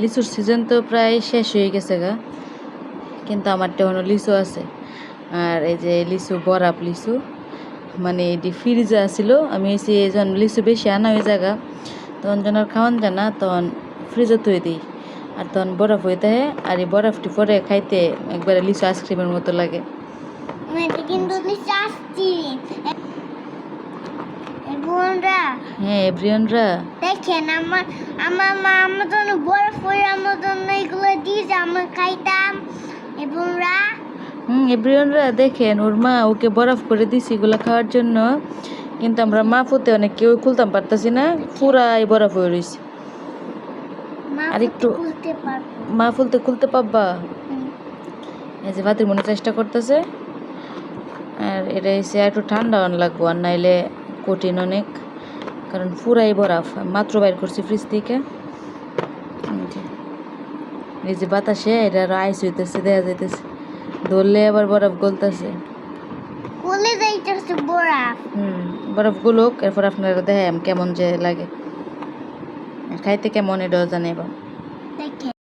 লিচুর সিজন তো প্রায় শেষ হয়ে গেছে গা, কিন্তু আমারটা এখনো লিচু আছে। আর এই যে লিচু বরাব লিচু, মানে এটি ফ্রিজে আসিল, আমি এসে যখন লিচু বেশি আনা হয়ে জায়গা তখন যখন আর খাওয়ান যায় না তখন ফ্রিজে থুয়ে দিই, আর তখন বরফ হয়ে থাকে। আর এই বরফটি পরে খাইতে একবারে লিচু আইসক্রিমের মতো লাগে। হ্যাঁ এভরিওয়ানরা দেখেন, আমার আমার মা আমার জন্য বরফ করে আমার জন্য এগুলো দিয়েছে, আমরা খাইতাম। এভরিওয়ানরা দেখেন, ওর মা ওকে বরফ করে দিছি এগুলো খাওয়ার জন্য, কিন্তু আমরা মা ফুতে অনেক কেউ খুলতাম পারতাছি না, পুরাই বরফ হয়ে রয়েছে। আর একটু মা খুলতে পারবা? এই যে ভাতির মনে চেষ্টা করতেছে। আর এটা এসে একটু ঠান্ডা লাগবো, আর নাইলে কঠিন অনেক, কারণ পুরাই বরফ। মাত্র বাইর করছি ফ্রিজ থেকে। এই যে বাতাসে এটা আইস হইতেছে, দেখা যাইতেছে, ধরলে আবার বরফ গলতেছে। বরফ গুলোক, এরপর আপনারা দেখাম কেমন যে লাগে, খাইতে কেমন এটাও জানাইবা।